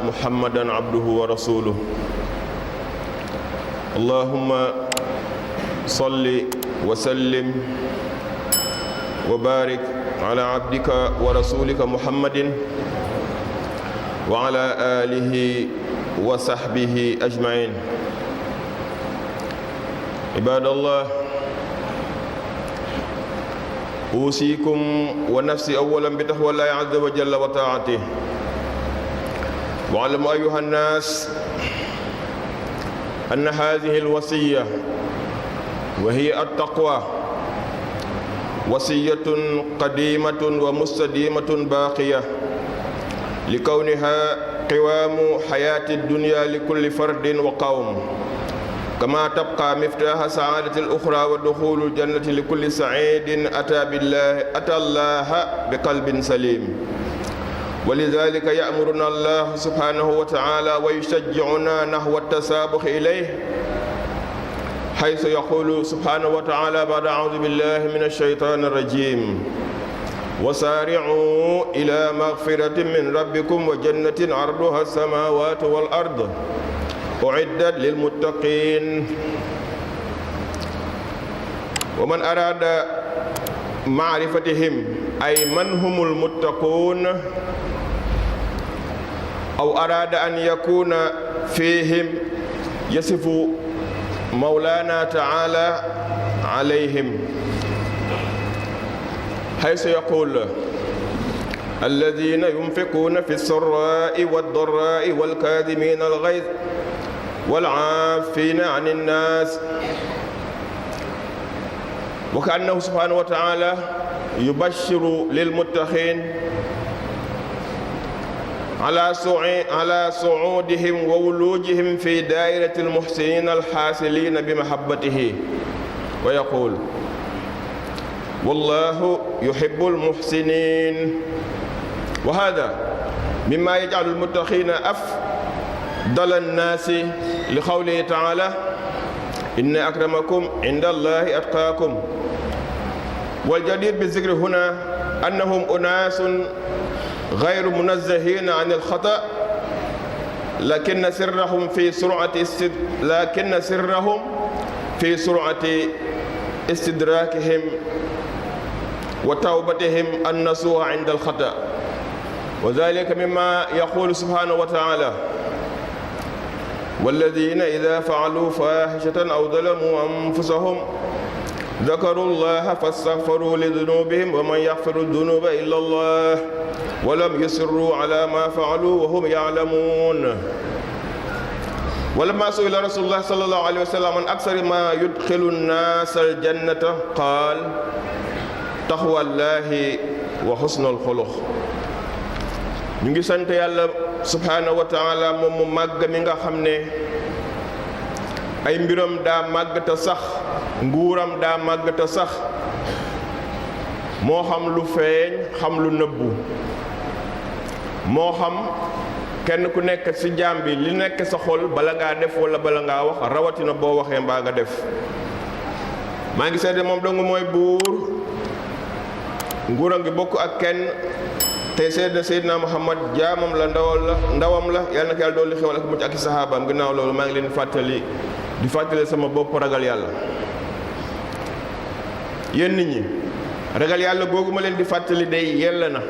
محمدا عبده ورسوله اللهم صل وسلم وبارك على عبدك ورسولك محمد وعلى آله وصحبه أجمعين عباد الله أوصيكم ونفسي أولا بتقوى الله عز وجل وطاعته واعلموا أيها الناس أن هذه الوصية وهي التقوى وصية قديمة ومستديمة باقية لكونها قوام حياة الدنيا لكل فرد وقوم كما تبقى مفتاح سعادة الأخرى ودخول الجنة لكل سعيد أتى الله بقلب سليم ولذلك يأمرنا الله سبحانه وتعالى ويشجعنا نحو التسابق إليه حيث يقول سبحانه وتعالى بعد أعوذ بالله من الشيطان الرجيم وسارعوا إلى مغفرة من ربكم وجنة عرضها السماوات والأرض أعدت للمتقين ومن أراد معرفتهم أي من هم المتقون أو أراد أن يكون فيهم يصف مولانا تعالى عليهم حيث يقول الذين ينفقون في السراء والضراء والكاظمين الغيظ والعافين عن الناس وكأنه سبحانه وتعالى يبشر للمتقين على صعودهم وولوجهم في دائرة المحسنين الحاصلين بمحبته ويقول والله يحب المحسنين وهذا مما يجعل المتقين أفضل الناس لقوله تعالى إن أكرمكم عند الله أتقاكم والجدير بالذكر هنا أنهم أناس غير منزهين عن الخطأ لكن سرهم في سرعة استدراكهم وتوبتهم النصوح عند الخطأ وذلك مما يقول سبحانه وتعالى والذين إذا فعلوا فاحشة أو ظلموا أنفسهم ذكروا الله فاستغفروا لذنوبهم ومن يغفر الذنوب إلا الله ولم يصروا على ما فعلوا وهم يعلمون ولما سئل رسول الله صلى الله عليه وسلم عن أكثر ما يدخل الناس الجنة قال تقوى الله وحسن الخلق ñu ngi sant yàlla subhanahu wa taala moom mu màgg mi nga xam ne ay mbiram daa màgg te sax nguuram daa màgg te sax moo xam lu feeñ xam lu nëbbu moo xam kenn ku nekk ci jaam bi li nekk sa xol bala ngaa def wala bala ngaa wax rawatina boo waxee mbaa nga def maa ngi seede moom dong mooy buur nguuram gi bokk ak kenn tey seede Seydina Muhammad jaamam la ndawam la yàlla na ko yàlla dolli xewal ak mucc ak i saxaabaam ginnaaw loolu maa ngi leen di fàttali sama bopp ragal yàlla yéen nit ñi ragal yàlla googu ma leen di fàttali day yella na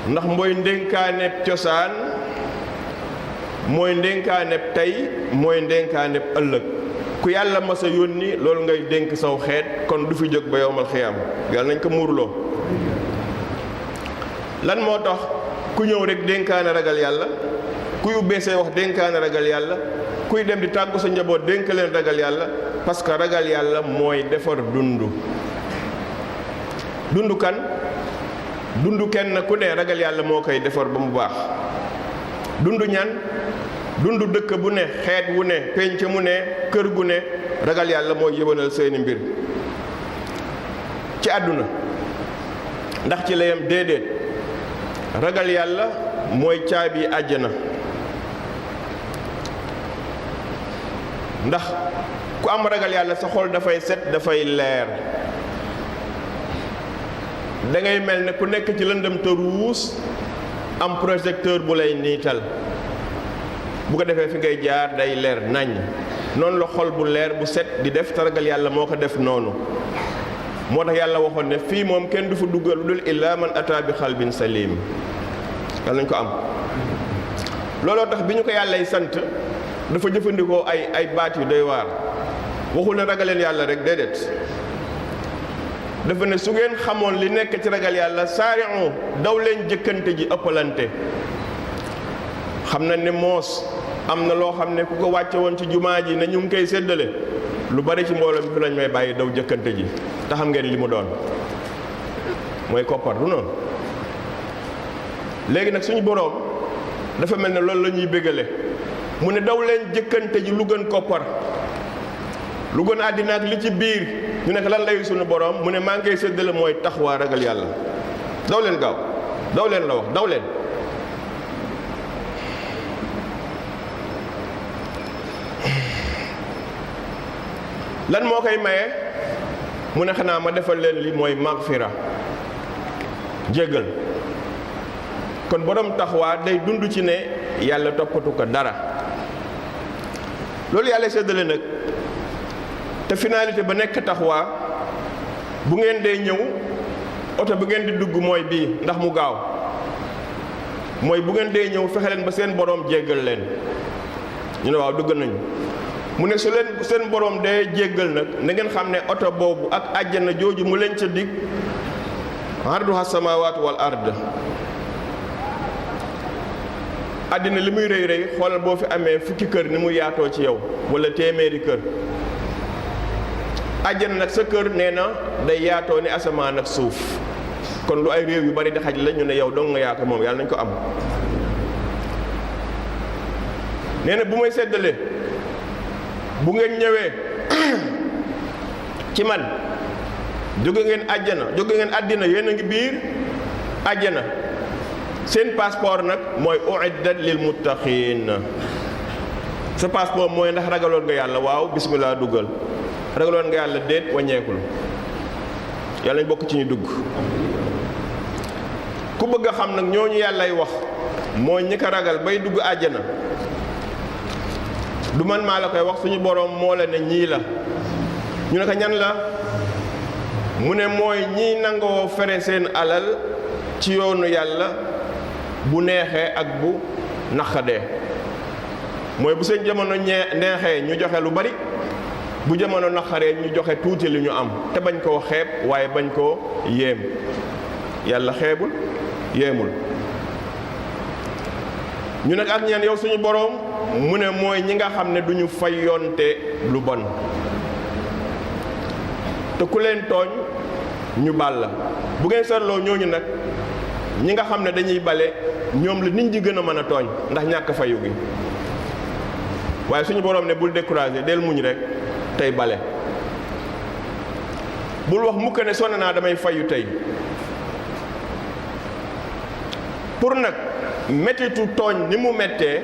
ndax mooy ndénkaaneb cosaan mooy ndénkaaneb tey mooy ndénkaaneb ëllëg ku yàlla mas a yónni loolu ngay dénk saw xeet kon du fi jóg ba yowmal xiyaam yàlla nañ ko muurloo lan moo tax ku ñëw rek dénkaane ragal yàlla kuy ubbee say wax dénkaane ragal yàlla kuy dem di tàggu sa njaboot dénk leen ragal yàlla parce que ragal yàlla mooy defar dund kan dund kenn ku ne ragal yàlla moo koy defar ba mu baax dund ñan dund dëkk bu ne xeet wu ne pénc mu ne kër gu ne ragal yàlla mooy yëwanal seeni mbir ci àdduna ndax ci la yam déedéet ragal yàlla mooy caabi àjjana ndax ku am ragal yàlla sa xol dafay set dafay leer da ngay mel ne ku nekk ci lëndëm te ruus am projecteur bu lay niital bu ko defee fi ngay jaar day leer nañ noonu la xol bu leer bu set di def taragal yàlla moo ko def noonu moo tax yàlla waxoon ne fii moom kenn du fa duggal lu dul illaa man ataa bi xalbin salim yàlla nañ ko am looloo tax bi ñu ko yàllay sant dafa jëfandikoo ay baat yu doy waar waxul ne ragaleen yàlla rek déedéet dafa ne su ngeen xamoon li nekk ci ragal yàlla saari'u daw leen jëkkante ji ëppalante xam na ne moos am na loo xam ne ku ko wàcce woon ci jumaa ji ne ñu ngi koy séddale lu bari ci mbooloo mi fi lañ may bàyyi daw jëkkante ji te xam ngeen li mu doon mooy koppar du noonu léegi nag suñu boroom dafa mel ne loolu la ñuy bégale mu ne daw leen jëkkante ji lu gën koppar lu gën àddina ak li ci biir ñu nekk lan lay suñu boroom mu ne maa ngi koy séddale mooy taxawaa ragal yàlla daw leen gaaw daw leen la wax daw leen lan moo koy maye mu ne xanaa ma defal leen li mooy magfira jéggal kon borom taxawaa day dund ci ne yàlla toppatu ko dara loolu yàlla séddale nag te finalité ba nekk taxawaa bu ngeen dee ñëw oto bu ngeen di dugg mooy bii ndax mu gaaw mooy bu ngeen dee ñëw fexe leen ba seen borom jéggal leen ñu ne waaw dugg nañu mu ne su leen seen borom dee jéggal nag na ngeen xam ne oto boobu ak àjjana jooju mu leen ca dig arduha samaawaatu wal ard àddina li muy rëy rëy xoolal boo fi amee fukki kër ni mu yaatoo ci yow wala téeméeri kër àjjana nag sa kër nee na day yaatoo ni asamaan ak suuf kon lu ay réew yu bari di xaj la ñu ne yow dong nga yaa ko moom yàlla nañ ko am nee na bu may séddale bu ngeen ñëwee ci man jóge ngeen àddina yéen a ngi biir àjjana seen passeport nag mooy uiddat lil muttaqin sa passeport mooy ndax ragaloon nga yàlla waaw bismillah duggal ragaloon nga yàlla déet wàññeekul yàlla ñu bokk ci ñu dugg ku bëgg a xam nag ñooñu yàllay wax mooy ñi ko ragal bay dugg àjjana du man maa la koy wax suñu boroom moo la ne ñii la ñu ne ko ñan la mu ne mooy ñii nangoo fere seen alal ci yoonu yàlla bu neexee ak bu naqadee mooy bu seen jamono neexee ñu joxe lu bari bu jamono naqaree ñu joxe tuuti li ñu am te bañ koo xeeb waaye bañ koo yéem yàlla xeebul yéemul ñu nag ak ñeen yow suñu boroom mu ne mooy ñi nga xam ne duñu fayonte lu bon te ku leen tooñ ñu baal la bu ngeen seetloo ñooñu nag ñi nga xam ne dañuy bale ñoom la nit ñi gën a mën a tooñ ndax ñàkk fayu gi waaye suñu boroom ne bul découragé del muñ rek tey bale bul wax mukk ne sonn naa damay fayu tey pour nag mettitu tooñ ni mu mettee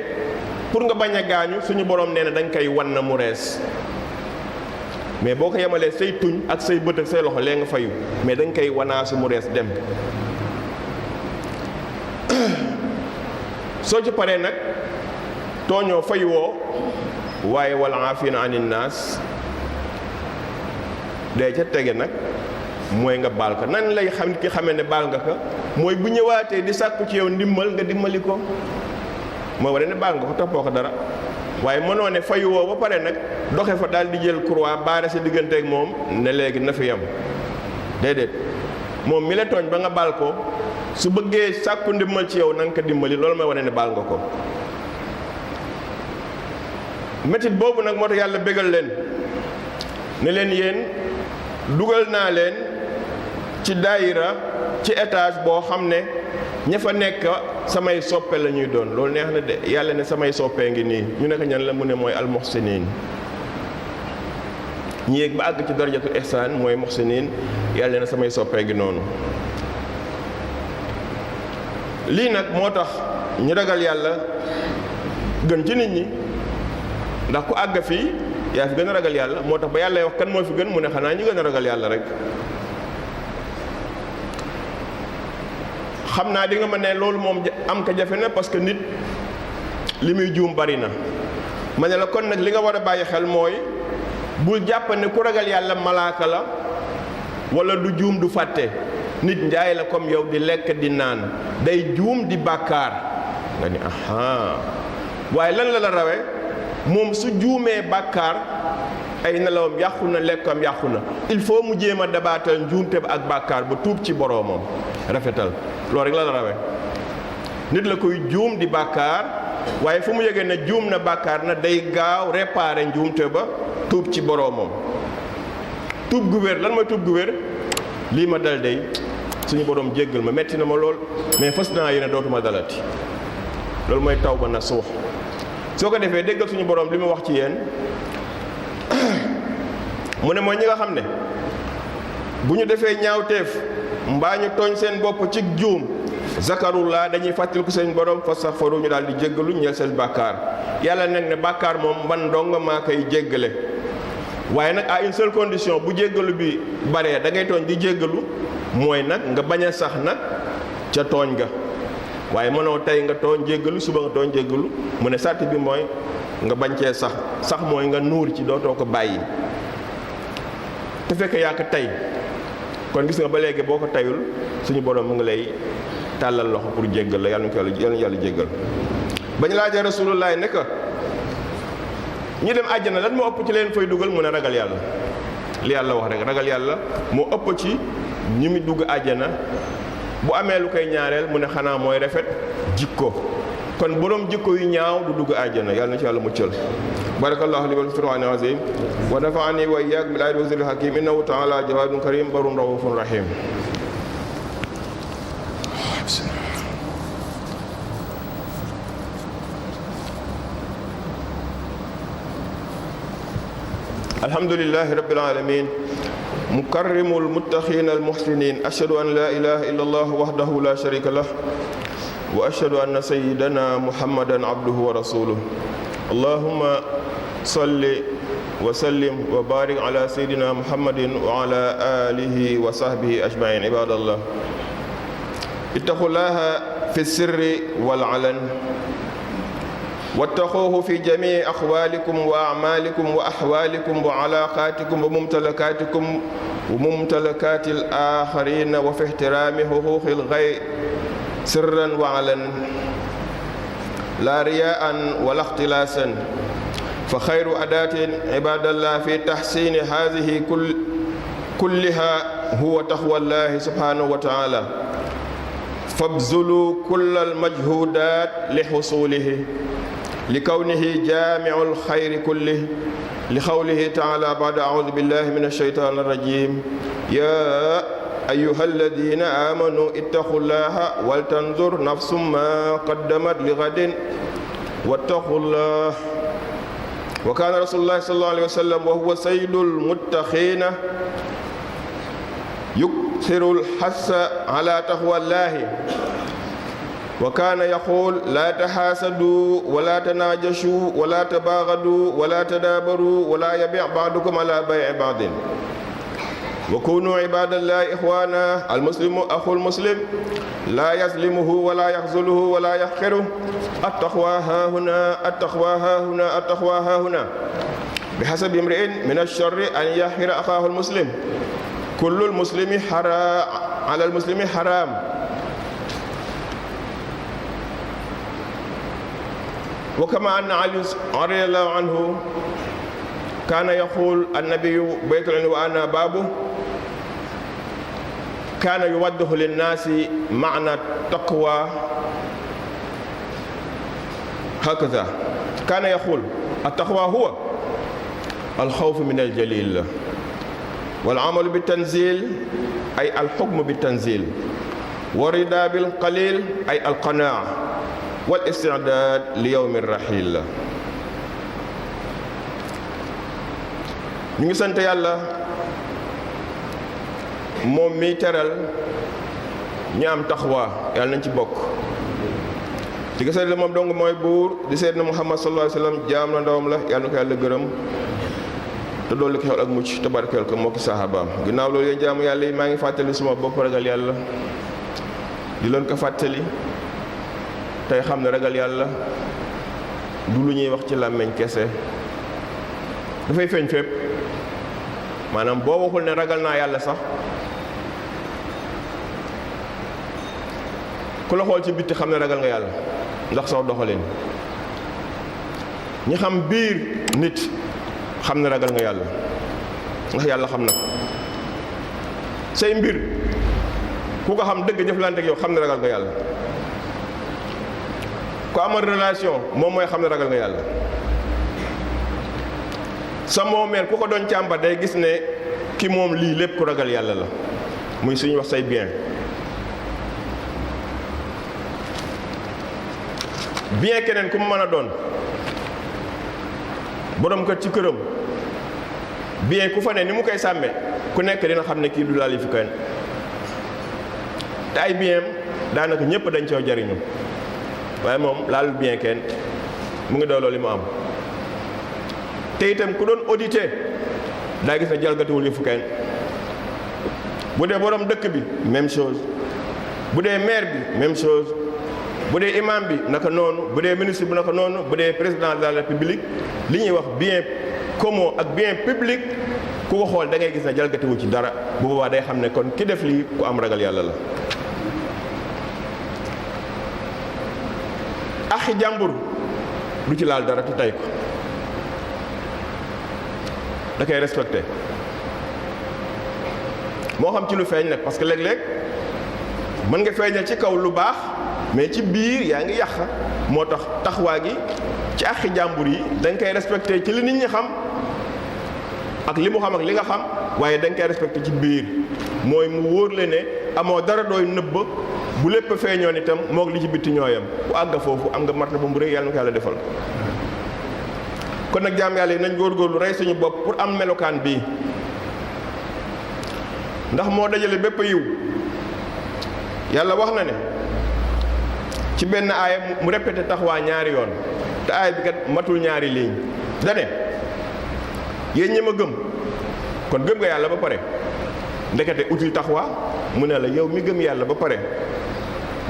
pour nga bañ a gaañu suñu boroom nee na dañ koy wan na mu rees mais boo ko yemalee say tuñ ak say bët ak say loxo lee nga fayu mais dañ koy wanaasu mu rees dem soo ci paree nag tooñoo fayuwoo waaye wal aafina anin naas day ca tege nag mooy nga baal ko nan lay xam ki xamee ne baal nga ko mooy bu ñëwaatee di sàkku ci yow ndimbal nga dimbali ko mooy wane ne baal nga ko toppoo ko dara waaye mënoo ne fayuwoo ba pare nag doxe fa daal di jël croix baare sa diggante ak moom ne léegi na fi yam déedéet moom mi la tooñ ba nga baal ko su bëggee sàkku ndimbal ci yow na nga ko dimbali loolu mooy wane ne baal nga ko métit boobu nag moo tax yàlla bégal leen ne leen yéen dugal naa leen ci daayira ci étage boo xam ne ña fa nekk samay soppe la ñuy doon loolu neex na de yàlla ne samay soppee ngi nii ñu nekk ñan la mu ne mooy almuhsinin ñi yéeg ba àgg ci darajatul ihsaan mooy muhsinin yàlla ne samay soppee ngi noonu lii nag moo tax ñu ragal yàlla gën ci nit ñi ndax ku àgg fii yaa fi gën a ragal yàlla moo tax ba yàlla wax kan moo fi gën mu ne xanaa ñu gën a ragal yàlla rek xam naa di nga ma ne loolu moom am ka jafe na parce que nit li muy juum bari na ma ne la kon nag li nga war a bàyyi xel mooy bul jàpp ne ku ragal yàlla malaaka la wala du juum du fàtte nit njaay la comme yow di lekk di naan day juum di bàkkaar nga ni aha waaye lan la rawe moom su juumee bàkkaar ay nelawam yàqu na lekkam yàqu na il faut mu jéem a dabaatal njuumte ba ak bàkkaar ba tuub ci boroomam rafetal loolu rek la rawe nit la koy juum di bàkkaar waaye fu mu yëgee ne juum na bàkkaar na day gaaw réparer njuumte ba tuub ci boroomam tuub gu wér lan mooy tuub gu wér lii ma dal day suñu boroom jéggal ma metti na ma lool mais fas naa yéene dootuma dalati loolu mooy tawba nasuux soo ko defee déggal suñu boroom li mu wax ci yéen mu ne mooy ñi nga xam ne bu ñu defee ñaawteef mbaa ñu tooñ seen bopp ci juum zakarullah dañuy fàttaliku seen borom fa safaru ñu daal di jéggalu ñeel seen bàkkaar yàlla nag ne bàkkaar moom man dong maa koy jéggale waaye nag à une seule condition bu jéggalu bi baree da ngay tooñ di jéggalu mooy nag nga bañ a sax nag ca tooñ ga waaye mënoo tey nga tooñ jéggalu suba nga tooñ jéggalu mu ne sàrt bi mooy nga bañ cee sax mooy nga nuur ci dootoo ko bàyyi te fekk yaa ko tey kon gis nga ba léegi boo ko tayul suñu borom mu ngi lay tàllal loxo pour jéggal la yàlla na yàlla jéggal bañ laajee rasulullah ne ko ñu dem àjjana lan moo ëpp ci leen fay dugal mu ne ragal yàlla li yàlla wax rek ragal yàlla moo ëpp ci ñi mu dugg àjjana bu amee lu koy ñaareel mu ne xanaa mooy rafet jikko kon borom jikko yu ñaaw du dugg àjjana yàlla na ci yàlla muccal barakallahu li wal fi qur'an azim wa nafa'ani wa iyyak bil ayati wa zikril hakim innahu ta'ala jawadun karim barun raufun rahim alhamdulillahi rabbil alamin mukarrimul muttaqin al muhsinin ashhadu an la ilaha illa allah wahdahu la sharika lah wa ashhadu anna sayyidana muhammadan abduhu wa rasuluh allahumma salli wa sallim wa barik ala sayyidina muhammadin wa ala alihi wa sahbihi ajma'in ibadallah ittaqullaha fi sirri wal alan wattaquuhu fi jamii axwaalikum wa acmaalikum wa axwaalikum wa calaaqaatikum wa mumtalakaatikum wa mumtalakaati al-aaxariina wa fi ixtiraami xuquuqi al-gayri sirran wa calan laa riyaa'an wa laa ixtilaasan fa xayru adaatin cibaadallah fi taxsiini haadihi kullihaa huwa taqwallaahi subhaanahu wa tacaala fabzuluu kulla al-majhuudaat li xusuulihi لكونه جامع الخير كله لقوله تعالى بعد أعوذ بالله من الشيطان الرجيم يا أيها الذين آمنوا اتقوا الله ولتنظر نفس ما قدمت لغد واتقوا الله وكان رسول الله صلى الله عليه وسلم وهو سيد المتقين يكثر الحث على تقوى الله وكان يقول لا تحاسدوا ولا تناجشوا ولا تباغضوا ولا تدابروا ولا يبيع بعضكم على بيع بعض وكونوا عباد الله إخوانا المسلم أخو المسلم لا يظلمه ولا يخذله ولا يحقره التقوى ها هنا التقوى ها هنا التقوى ها هنا بحسب امرئ من الشر أن يحقر أخاه المسلم كل المسلم حرام على المسلم حرام وكما أن علي رضي الله عنه كان يقول النبي بيت العلم وأنا بابه كان يوضح للناس معنى التقوى هكذا كان يقول التقوى هو الخوف من الجليل والعمل بالتنزيل أي الحكم بالتنزيل والرضا بالقليل أي القناعة wal istidaad li yawmi raxiil la ñu ngi sant yàlla moom mi teral ñi am taxwa yàlla nañ ci bokk di ko seet la moom dong mooy buur di seet na Muhammad sallallahu alayhi wa sallam jaam la ndawam la yàlla na ko yàlla gërëm te dolli ko xewal ak mucc te barkeel ko mbokki saxaabaam ginnaaw loolu yéen jaamu yàlla yi maa ngi fàttali suma bopp ragal yàlla di leen ko fàttali tey xam ne ragal yàlla du lu ñuy wax ci làmmiñ kese dafay feeñ fépp maanaam boo waxul ne ragal naa yàlla sax ku la xool ci bitti xam ne ragal nga yàlla ndax sax doxalin ñi xam biir nit xam ne ragal nga yàlla ndax yàlla xam na ko say mbir ku ko xam dëgg jëflante ak yow xam ne ragal nga yàlla ku amal relation moom mooy xam ne ragal nga yàlla sa moomeel ku ko doon càmbar day gis ne ki moom lii lépp ku ragal yàlla la muy suñu wax say bien bien keneen ku mu mën a doon borom kër ci këram bien ku fa ne ni mu koy sàmmee ku nekk dina xam ne kii du laal yi fi kenn te ay bien daanaka ñëpp dañ coo jariñu waaye moom laalul bien kenn mu ngi dooloo li mu am te itam ku doon audité daa gis ne jalgatiwul yëfu kenn bu dee borom dëkk bi même chose bu dee maire bi même chose bu dee imam bi naka noonu bu dee ministre bi naka noonu bu dee président de la république li ñuy wax bien commun ak bien public ku ko xool da ngay gis ne jalgatiwu ci dara bu boobaa day xam ne kon ki def lii ku am ragal yàlla la. axi jàmbur du ci laal dara te tey ko da koy respecté moo xam ci lu feeñ nag parce que léeg-léeg mën nga feeñal ci kaw lu baax mais ci biir yaa ngi yàq moo tax taxawaa gi ci axi jàmbur yi da nga koy respecté ci li nit ñi xam ak li mu xam ak li nga xam waaye da nga koy respecté ci biir mooy mu wóor le ne amoo dara dooy nëbb bu lépp feeñoon itam moog li ci bitti ñooyam ku àgga foofu am nga martaba bu rëy yàlla na ko yàlla defal kon nag jaam yàlla yi nañ góorgóorlu rey suñu bopp pour am melokaan bii ndax moo dajale bépp yiw yàlla wax na ne ci benn aaya mu répété taxawaa ñaari yoon te aaya bi kat matul ñaari ligne dane yéen ñi ma gëm kon gëm nga yàlla ba pare ndekete util taxawaa mu ne la yow mi gëm yàlla ba pare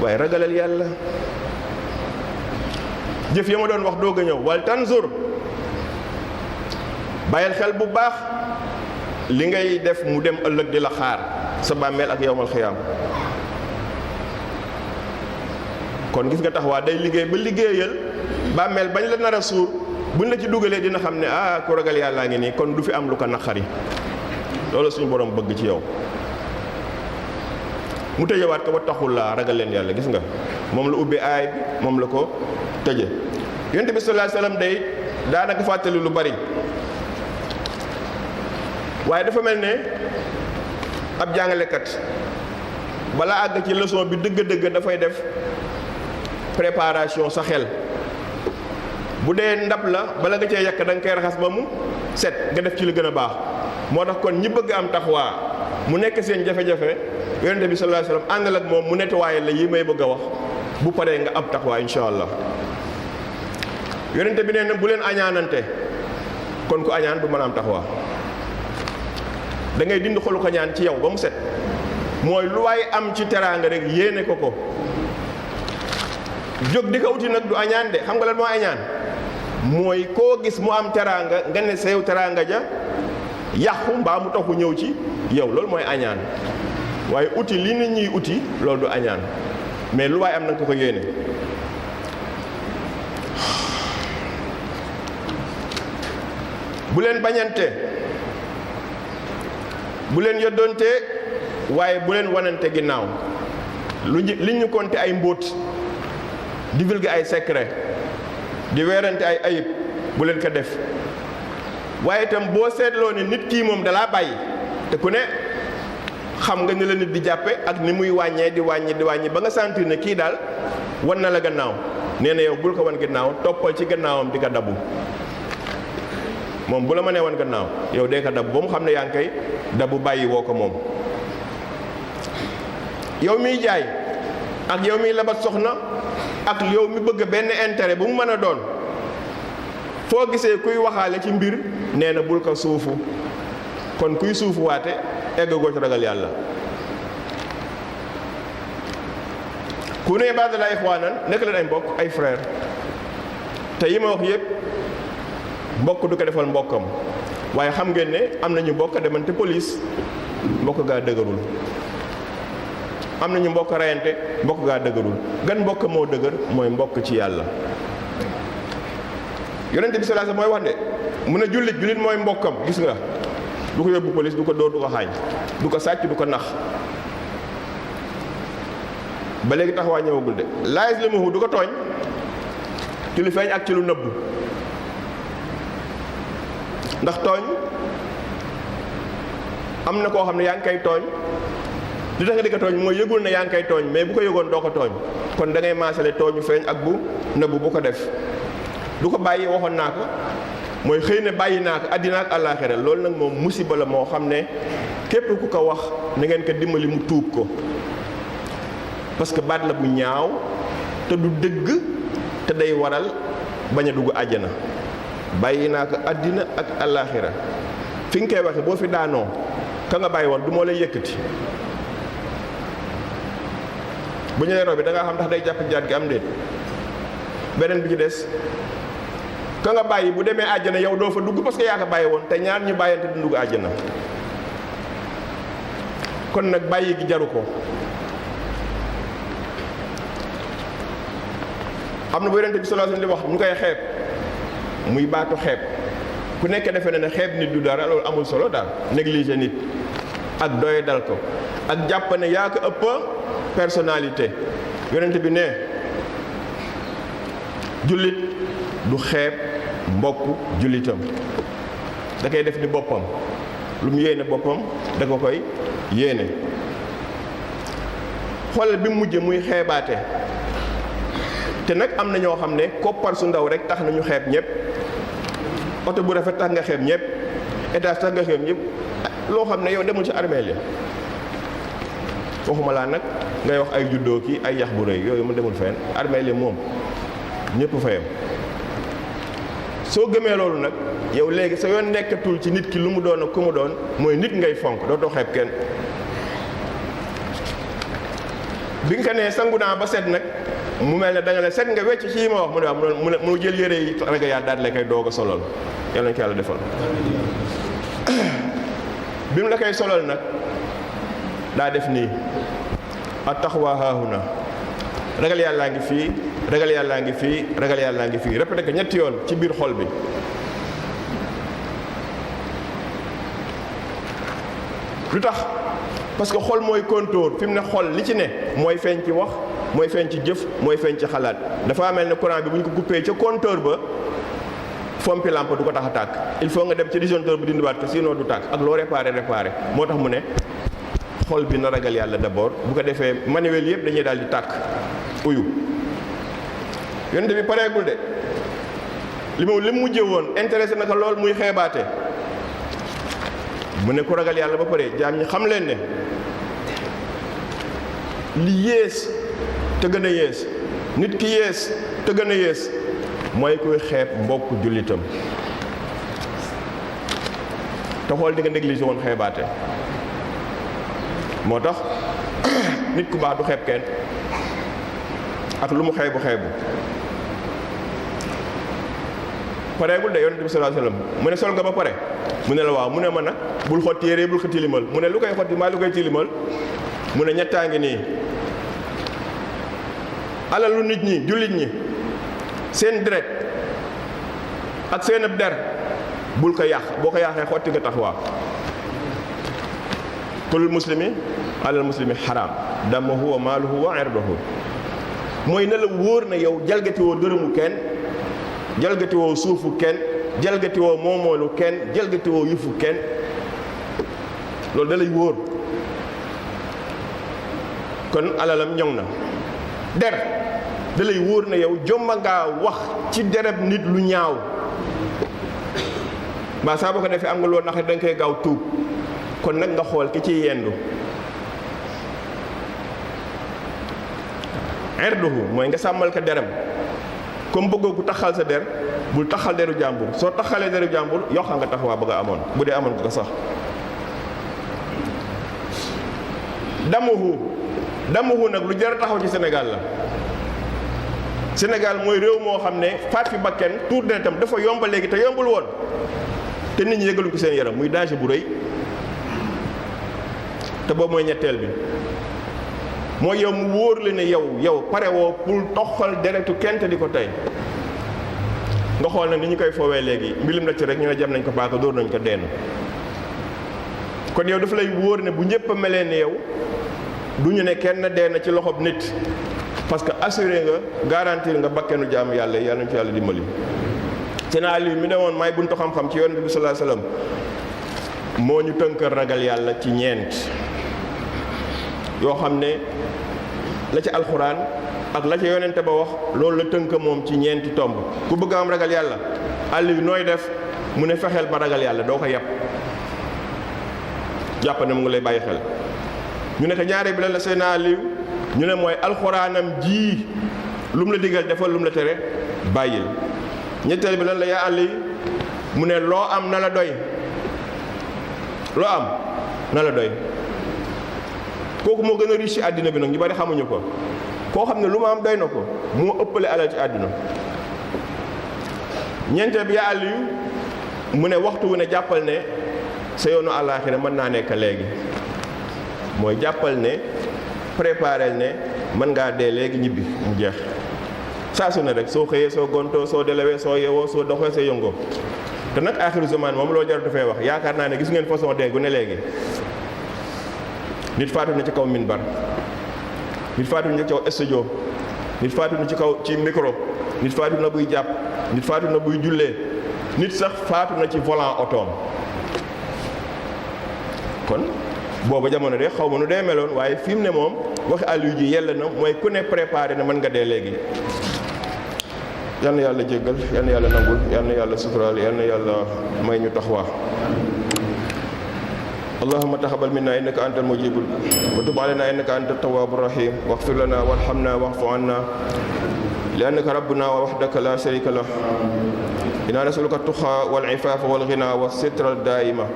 waaye ragalal yàlla jëf ya ma doon wax doog a ñëw wal tanzur bàyyil xel bu baax li ngay def mu dem ëllëg di la xaar sa bàmmeel ak yowmal xiyaam kon gis nga taxawaa day liggéey ba liggéeyal bàmmeel bañ la nar a suur buñ la ci dugalee dina xam ne ku ragal yàllaa ngi nii kon du fi am lu ko naqari loolu suñu borom bëgg ci yow mu tëjewaat ko ba taxul laa ragal leen yàlla gis nga moom la ubbi aay bi moom la ko tëje yonent bi sallallahu alayhi wasallam day daanaka fàttali lu bari waaye dafa mel ne ab jàngalekat bala àgg ci leçon bi dëgg-dëgg dafay def préparation sa xel bu dee ndab la bala nga cee yàq da nga koy raxas ba mu set nga def ci lu gën a baax moo tax kon ñi bëgg am taxawaa mu nekk seen jafe-jafe yonent bi sallallahu alayhi wasallam àndal ak moom mu nettoyé la yi may bëgg a wax bu paree nga am taxawaa insha allah yonent bi nee na bu leen añaanante kon ku añaan du mën a am taxawaa da ngay dindi xolu ko ñaan ci yow ba mu set mooy lu waay am ci teraanga rek yéene ko ko jóg di ko uti nag du añaan de xam nga lan moo añaan mooy koo gis mu am teraanga nga ne sew teraanga ja yàqu mbaa mu taxu ñëw ci yow loolu mooy añaan waaye uti li nit ñiy uti loolu du añaan mais lu waay am nag ko yéene bu leen bañante bu leen yoddoonte waaye bu leen wanante ginnaaw li ñu konte ay mbóot divulguer ay secret di weerante ay ayib bu leen ko def waaye itam boo seetloo ne nit kii moom dalaa bàyyi te ku ne xam nga ni la nit di jàppe ak ni muy wàññee di wàññi ba nga sentir ne kii daal wan na la gannaaw nee na yow bul ko wan gannaaw toppal ci gannaawam di ko dabu moom bu la mënee wan gannaaw yow dee ko dabu ba mu xam ne yaa ngi koy dabu bàyyi woo ko moom yow miy jaay ak yow miy labat soxna ak yow mi bëgg benn intérêt bu mu mën a doon foo gisee kuy waxaale ci mbir nee na bul ko suufu kon kuy suufu waate egg goo ci ragal yàlla ku ne ibadallah ixwaanan nekk leen ay mbokk ay frère te yi ma wax yëpp mbokk du ko defal mbokkam waaye xam ngeen ne am nañu mbokk demante police mbokk gaa dëgërul am nañu mbokk rayante mbokk gaa dëgërul gan mbokk moo dëgër mooy mbokk ci yàlla. yonente bi sallallahu alayhi wasallam mooy wax de mu ne jullit mooy mbokkam gis nga du ko yóbbu police du ko dóor du ko xaañ du ko sàcc du ko nax ba léegi taxawaa ñëwagul de laa yazlimuhu du ko tooñ ci lu feeñ ak ci lu nëbbu ndax tooñ am na koo xam ne yaa ngi koy tooñ li tax nga di ko tooñ mooy yëgul ne yaa ngi koy tooñ mais bu ko yëgoon doo ko tooñ kon da ngay maasale tooñu feeñ ak bu nëbbu bu ko def du ko bàyyi waxoon naa ko mooy xëy na bàyyi naa ko àddina ak àllaaxira loolu nag moom musiba la moo xam ne képp ku ko wax na ngeen ko dimbali mu tuub ko parce que baat la bu ñaaw te du dëgg te day waral bañ a dugg àjjana bàyyi naa ko àddina ak àllaaxira fi nga koy waxe boo fi daanoo ka nga bàyyi woon du moo lay yëkkati bu ñu lay robi da ngaa xam ndax day jàpp jaat gi am déet beneen bi ci des ka nga bàyyi bu demee àjjana yow doo fa dugg parce que yaa ko bàyyi woon te ñaar ñu bàyyante du dugg àjjana kon nag bàyyi gi jaru ko. am na bu yonente bi sallallahu alayhi wasallam di wax ñu koy xeeb muy baatu xeeb ku nekk defe na ne xeeb nit du dara loolu amul solo daal négliger nit ak doye dal ko ak jàpp ne yaa ko ëpp personnalité yonente bi ne jullit du xeeb mbokk jullitam da koy def ni boppam lu mu yéene boppam da ko koy yéene xoolal bi mu mujjee muy xeebaate te nag am na ñoo xam ne koppar su ndaw rek tax na ñu xeeb ñëpp oto bu rafet tax nga xeeb ñëpp étage tax nga xeeb ñëpp loo xam ne yow demul ci armeel ya waxuma laa nag ngay wax ay juddoo ki ay yax bu rëy yooyu mu demul fenn armeel ya moom ñëpp fa yem soo gëmee loolu nag yow léegi sa yoon nekkatul ci nit ki lu mu doon ak ku mu doon mooy nit ngay fonk dootoo xeeb kenn bi nga ko nee sangu naa ba set nag mu mel ne da nga ne set nga wecc ci yi ma wax mu ne waaw mu jël yére yi raga yaa daal la koy doog a solol yal nañu ko yàlla defal bi mu la koy solol nag daa def nii at-taqwa haahuna ragal yàllaa ngi fii ragal yàllaa ngi fii ragal yàllaa ngi fii répété ko ñetti yoon ci biir xol bi lu tax parce que xol mooy kontóor fi mu ne xol li ci ne mooy feeñ ci wax mooy feeñ ci jëf mooy feeñ ci xalaat dafa mel ne courant bi bu ñu ko coupé ca compteur ba fompi lampe du ko tax a tàkk il faut nga dem ci disjoncteur bi dindiwaat ko sinon du tàkk ak loo réparé moo tax mu ne xol bi na ragal yàlla d'abord bu ko defee manuel yëpp dañuy daal di tàkk uyu yonent bi pareegul de li mu mujjee woon intéressé na ko lool muy xeebaate mu ne ku ragal yàlla ba pare jaam ñi xam leen ne li yées te gën a yées nit ki yées te gën a yées mooy kuy xeeb mbokk jullitam te xool di nga négligé woon xeebaate moo tax nit ku baax du xeeb kenn ak lu mu xeebu pareegul de yonent bi sallallahu alayhi wasallam mu ne sol nga ba pare mu ne la waaw mu ne ma nag bul xotti yére bul ko tilimal mu ne lu koy xotti maa lu koy tilimal mu ne ñettaa ngi nii alalu nit ñi jullit ñi seen deret ak seen ab der bul ko yàq boo ko yàqee xotti nga tax waa kulul muslimi alal muslimi xaraam damuhu wa maaluhu wa irduhu mooy na la wóor na yow jalgati woo dërëmu kenn jalgati woo suufu kenn jalgati woo moomoolu kenn jalgati woo yufu kenn loolu da lay wóor kon alalam ñoŋ na der da lay wóor na yow jomba ngaa wax ci dereb nit lu ñaaw mbaa saa boo ko defee am nga loolu nax da nga koy gaaw tuub kon nag nga xool ki ciy yendu irduhu mooy nga sàmmal ko deram comme bëggoo ku taxal sa der bul taxal deru jàmbur soo taxalee deru jàmbur yokkal nga taxawaa ba nga amoon bu dee amoon nga ko sax damuhu damuhu nag lu jar a taxaw ci Sénégal la. Sénégal mooy réew moo xam ne faat fi bakken tuur deretam dafa yomba léegi te yombul woon te nit ñi yëgaluñ ko seen yaram muy danger bu rëy. te boobu mooy ñetteel bi mooy yow mu wóor la ne yow pare woo pour toxal deretu kenn te di ko tey nga xool na ni ñu koy foowee léegi mbilim na ci rek ñu ne jam nañ ko paaka dóor nañ ko deen kon yow dafa lay wóor ne bu ñëpp a melee ne yow du ñu ne kenn dee na ci loxob nit parce que assuré nga garantir nga bakkenu jaamu yàlla yàlla nañu ci yàlla dimbali. seen Aliou mi ne woon maay buntu xam-xam ci yonent bi sallallahu alayhi wasallam moo ñu tënkal ragal yàlla ci ñeent yoo xam ne la ci alxuraan ak la ca yonente ba wax loolu la tënk moom ci ñeenti tomb ku bëgg am ragal yàlla Aliou nooy def mu ne fexeel ba ragal yàlla doo ko yàpp jàpp ne mu ngi lay bàyyi xel ñu ne ko ñaare bi la seen Aliou ñu ne mooy alxuraanam ji lu mu la digal defal lu mu la tere bàyyil ñetteel bi lan la yaa Aliou mu ne loo am na la doy loo am na la doy kooku moo gën a riche ci àddina bi nag ñu bari xamuñu ko koo xam ne lu ma am doy na ko moo ëppale alal ci àddina ñeenteel bi yaa Aliou mu ne waxtu wu ne jàppal ne sa yoonu àllaaxira mën naa nekk léegi mooy jàppal ne préparel ne mën ngaa dee léegi ñibbi mu jeex saa su ne rek soo xëyee soo gontoo soo delawee soo yewoo soo doxee soo yëngoo te nag aaxiru zaman moom loo jaratu fee wax yaakaar naa ne gis ngeen façon dee gu ne léegi nit faatu na ci kaw minbar nit faatu na ci kaw studio nit faatu na ci micro nit faatu na buy jàpp nit faatu na buy jullee nit sax faatu na ci volant otoom kon booba jamono de xaw ma nu dee meloon waaye fi mu ne moom waxi Aliou ji yell na mooy ku ne préparé na mën nga dee léegi yal na yàlla jéggal yal na yàlla nangul yal na yàlla suturaal yal na yàlla may ñu taxawaa allahumma taqabbal minna innaka antal mujibul wa tub alayna innaka antat tawwabur rahim waghfir lana warhamna wa'fu anna li'annaka rabbuna wa wahdaka la sharika lah inna nas'aluka at-tuqa wal 'ifafa wal ghina was sitra ad-da'ima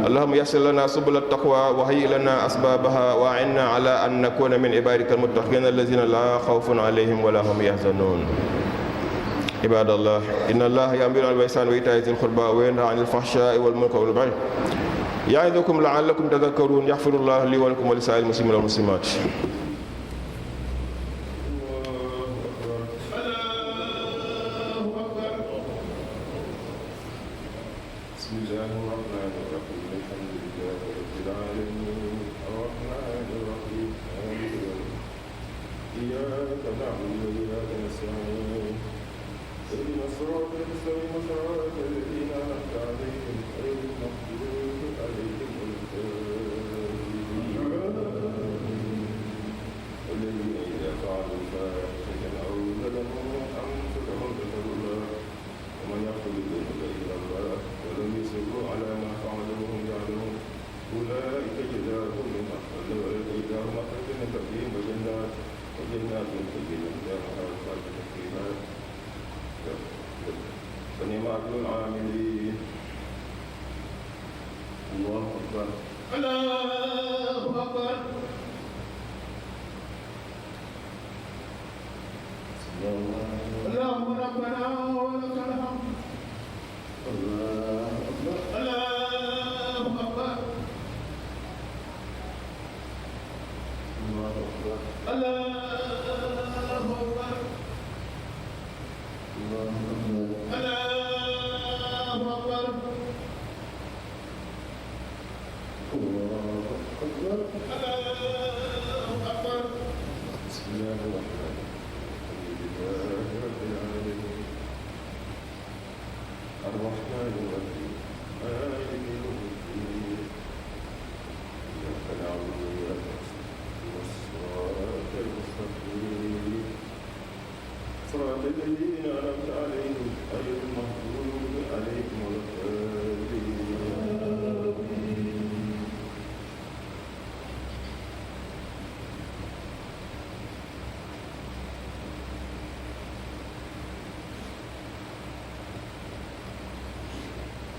allahumma yassir lana subul at-taqwa wa hayyi lana asbabaha wa a'inna ala an nakuna min ibadika al-muttaqin alladhina la khawfun 'alayhim wa la hum yahzanun عباد الله إن الله يأمر بالإحسان وإيتاء ذي القربى وينهى عن الفحشاء والمنكر والبغي يعظكم لعلكم تذكرون يغفر الله لي ولكم ولسائر المسلمين والمسلمات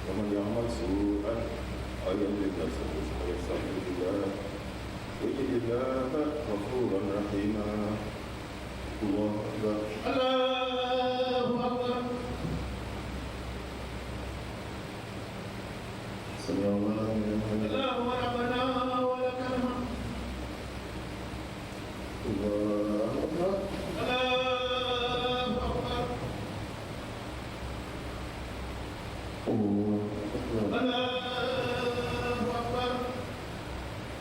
ومن يعمل سوءا أو يظلم نفسه فيستغفر الله واجعل الله غفورا رحيما. الله أكبر. الله أكبر. سمع الله لمن حمده. اللهم ربنا ولك الحمد. الله أكبر. الله أكبر. الله أكبر.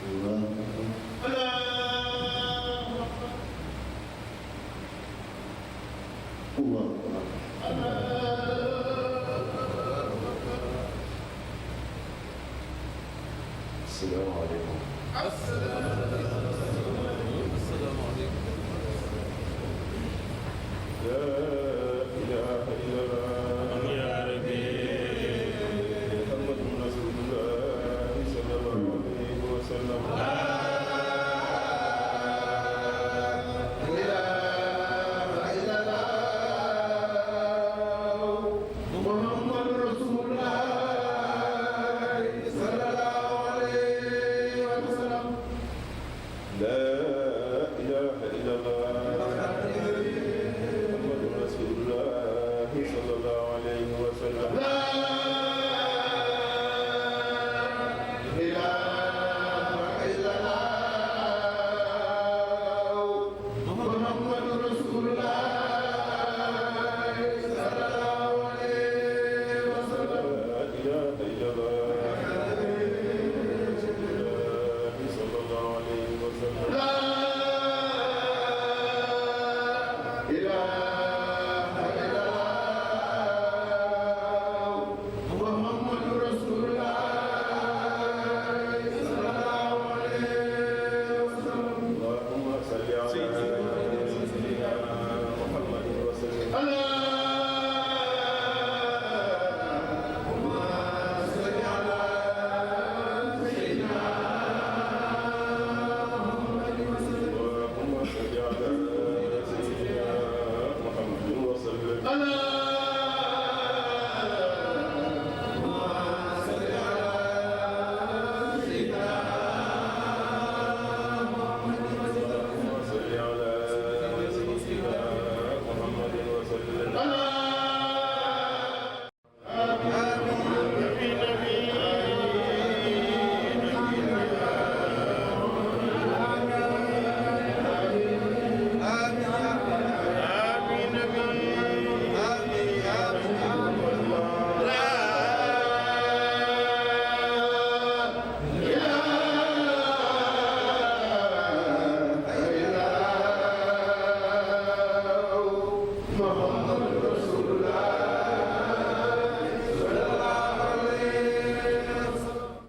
الله أكبر. الله أكبر. الله أكبر. السلام عليكم. السلام عليكم. لا إله إلا الله يا ربي محمد رسول الله صلى الله عليه وسلم. Muhammad